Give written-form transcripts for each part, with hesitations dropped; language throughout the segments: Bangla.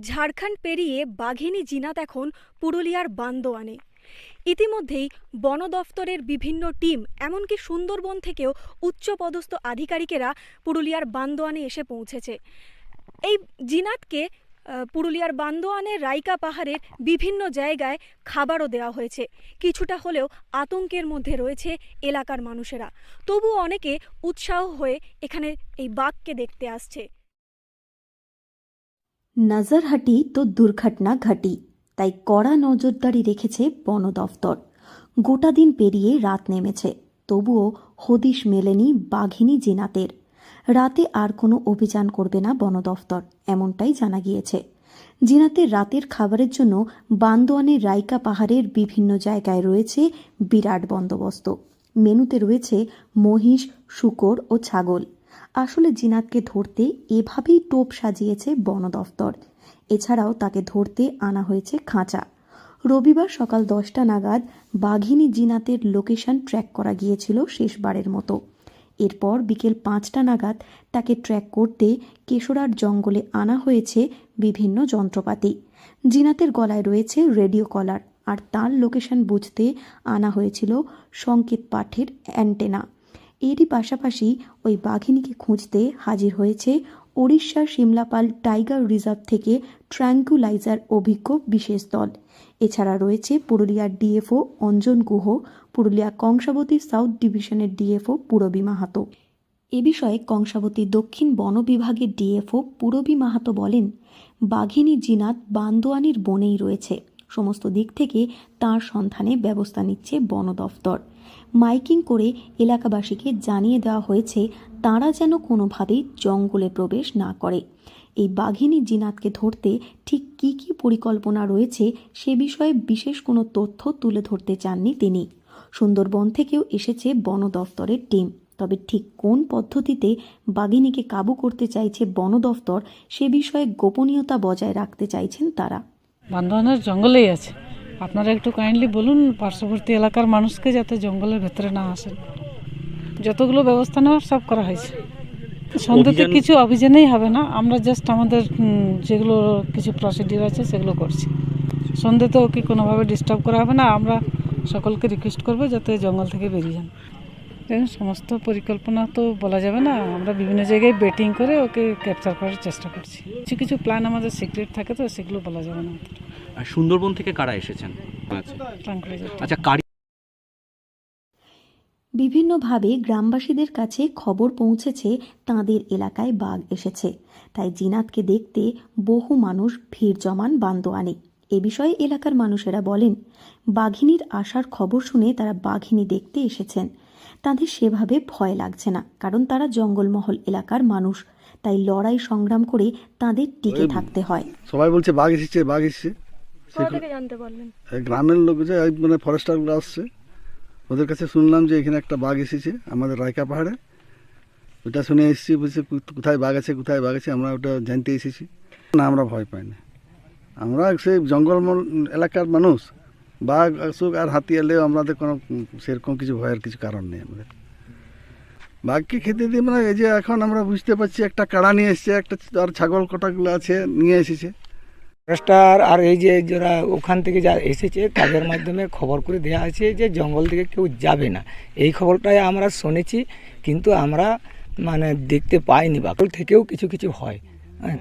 ঝাড়খণ্ড পেরিয়ে বাঘিনী জিনাত এখন পুরুলিয়ার বান্দোয়ানে। ইতিমধ্যেই বন দফতরের বিভিন্ন টিম এমনকি সুন্দরবন থেকেও উচ্চপদস্থ আধিকারিকেরা পুরুলিয়ার বান্দোয়ানে এসে পৌঁছেছে। এই জিনাতকে পুরুলিয়ার বান্দোয়ানের রাইকা পাহাড়ের বিভিন্ন জায়গায় খাবারও দেওয়া হয়েছে। কিছুটা হলেও আতঙ্কের মধ্যে রয়েছে এলাকার মানুষেরা, তবুও অনেকে উৎসাহ হয়ে এখানে এই বাঘকে দেখতে আসছে। নজরহাটি তো দুর্ঘটনা ঘাটি, তাই কড়া নজরদারি রেখেছে বন দফতর। গোটা দিন পেরিয়ে রাত নেমেছে, তবুও হদিশ মেলেনি বাঘিনী জিনাতের। রাতে আর কোনো অভিযান করবে না বন দফতর, এমনটাই জানা গিয়েছে। জিনাতের রাতের খাবারের জন্য বান্দোয়ানের রাইকা পাহাড়ের বিভিন্ন জায়গায় রয়েছে বিরাট বন্দোবস্ত। মেনুতে রয়েছে মহিষ, শূকর ও ছাগল। আসলে জিনাতকে ধরতে এভাবেই টোপ সাজিয়েছে বন দফতর। এছাড়াও তাকে ধরতে আনা হয়েছে খাঁচা। রবিবার সকাল 10টা নাগাদ বাঘিনী জিনাতের লোকেশন ট্র্যাক করা গিয়েছিল শেষবারের মতো। এরপর বিকেল 5টা নাগাদ তাকে ট্র্যাক করতে কেশরার জঙ্গলে আনা হয়েছে বিভিন্ন যন্ত্রপাতি। জিনাতের গলায় রয়েছে রেডিও কলার, আর তার লোকেশন বুঝতে আনা হয়েছিল সংকেত পাঠের অ্যান্টেনা। এরই পাশাপাশি ওই বাঘিনীকে খুঁজতে হাজির হয়েছে ওড়িশার সিমলাপাল টাইগার রিজার্ভ থেকে ট্র্যাঙ্কুলাইজার অভিজ্ঞ বিশেষ দল। এছাড়া রয়েছে পুরুলিয়ার ডিএফও অঞ্জন গুহ, পুরুলিয়া কংসাবতী সাউথ ডিভিশনের ডিএফও পূরবী মাহাতো। এ বিষয়ে কংসাবতী দক্ষিণ বন বিভাগের ডিএফও পূরবী মাহাতো বলেন, বাঘিনী জিনাত বান্দোয়ানির বনেই রয়েছে। সমস্ত দিক থেকে তার সন্ধানে ব্যবস্থা নিচ্ছে বন দফতর। মাইকিং করে এলাকাবাসীকে জানিয়ে দেওয়া হয়েছে তারা যেন কোনোভাবেই জঙ্গলে প্রবেশ না করে। এই বাঘিনী জিনাতকে ধরতে ঠিক কী কী পরিকল্পনা রয়েছে সে বিষয়ে বিশেষ কোনো তথ্য তুলে ধরতে চাননি তিনি। সুন্দরবন থেকেও এসেছে বন দফতরের টিম, তবে ঠিক কোন পদ্ধতিতে বাঘিনীকে কাবু করতে চাইছে বন দফতর সে বিষয়ে গোপনীয়তা বজায় রাখতে চাইছেন তারা। বান্দোয়ানের জঙ্গলেই আছে, আপনারা একটু কাইন্ডলি বলুন পার্শ্ববর্তী এলাকার মানুষকে যাতে জঙ্গলের ভেতরে না আসেন। যতগুলো ব্যবস্থা নেওয়ার সব করা হয়েছে। সন্ধ্যেতে কিছু অভিযানেই হবে না, আমরা জাস্ট আমাদের যেগুলো কিছু প্রসিডিউর আছে সেগুলো করছি। সন্ধ্যেতে ওকে কোনোভাবে ডিস্টার্ব করা হবে না। আমরা সকলকে রিকোয়েস্ট করবো যাতে জঙ্গল থেকে বেরিয়ে যান। দেখুন, সমস্ত পরিকল্পনা তো বলা যাবে না, আমরা বিভিন্ন জায়গায় বেটিং করে ওকে ক্যাপচার করার চেষ্টা করছি। কিছু কিছু প্ল্যান আমাদের সিক্রেট থাকে, তো সেগুলো বলা যাবে না। আর সুন্দরবন থেকে কারা এসেছেন? আচ্ছা, বিভিন্নভাবে গ্রামবাসীদের কাছে খবর পৌঁছেছে তাঁদের এলাকায় বাঘ এসেছে, তাই জিনাতকে দেখতে বহু মানুষ ভিড় জমান বান্দোয়ানে। এ বিষয়ে এলাকার মানুষেরা বলেন, বাঘিনীর আসার খবর শুনে তারা বাঘিনী দেখতে এসেছেন। তাদের সেভাবে ভয় লাগছে না, কারণ তারা জঙ্গলমহল এলাকার মানুষ, তাই লড়াই সংগ্রাম করে তাদের টিকে থাকতে হয়। সবাই বলছে বাঘ এসেছে, বাঘ এসেছে। জানতে পারলেন? গ্রামের লোক যে মানে ফরেস্টারগুলো আসছে, ওদের কাছে শুনলাম যে এখানে একটা বাঘ এসেছে আমাদের রাইকা পাহাড়ে। ওটা শুনে এসেছি, বলছে কোথায় বাঘ আছে, কোথায় বাঘ আছে, আমরা ওটা জানতে এসেছি। না, আমরা ভয় পাই না, আমরা সেই জঙ্গলমহল এলাকার মানুষ। বাঘ আসুক আর হাতি এলেও আমাদের কোনো সেরকম কিছু ভয়ের কিছু কারণ নেই। আমাদের বাঘকে খেতে দিয়ে মানে এই যে এখন আমরা বুঝতে পারছি একটা কাড়া নিয়ে এসেছে, একটা আর ছাগল কটাগুলো আছে নিয়ে এসেছে। ফরেস্টার আর এই যে যারা ওখান থেকে যা এসেছে তাদের মাধ্যমে খবর করে দেওয়া আছে যে জঙ্গল থেকে কেউ যাবে না। এই খবরটাই আমরা শুনেছি, কিন্তু আমরা মানে দেখতে পাইনি। বাঘ থেকেও কিছু কিছু হয়,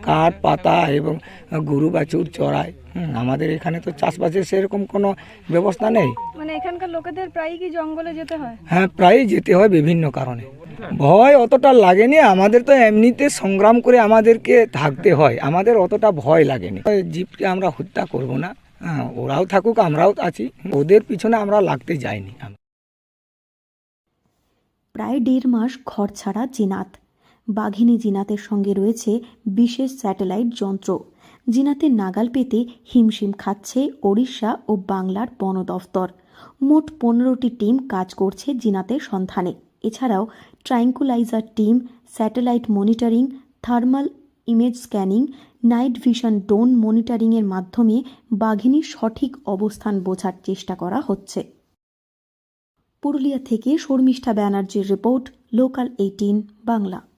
কাঠ পাতা এবং গরু বাছুর চড়ায়। আমাদের এখানে তো চাষবাসের সেরকম কোনো ব্যবস্থা নেই। মানে এখানকার লোকেদের প্রায়ই কি জঙ্গলে যেতে হয়? হ্যাঁ, প্রায়ই যেতে হয় বিভিন্ন কারণে। ভয় অতটা লাগেনি, আমাদের তো এমনিতে সংগ্রাম করে আমাদেরকে থাকতে হয়, আমাদের অতটা ভয় লাগেনি। জীবকে আমরা হত্যা করব না, ওরাও থাকুক আমরাও আছি, ওদের পিছনে আমরা লাগতে যাইনি। প্রায় 1.5 মাস ঘর ছাড়া জিনাত। বাঘিনী জিনাতের সঙ্গে রয়েছে বিশেষ স্যাটেলাইট যন্ত্র। জিনাতের নাগাল পেতে হিমশিম খাচ্ছে ওড়িশা ও বাংলার বন দফতর। মোট 15টি টিম কাজ করছে জিনাতের সন্ধানে। এছাড়াও tranquilliser team, satellite monitoring, thermal image scanning, night vision drone মনিটরিংয়ের মাধ্যমে বাঘিনীর সঠিক অবস্থান বোঝার চেষ্টা করা হচ্ছে। পুরুলিয়া থেকে শর্মিষ্ঠা ব্যানার্জির রিপোর্ট, লোকাল 18 বাংলা।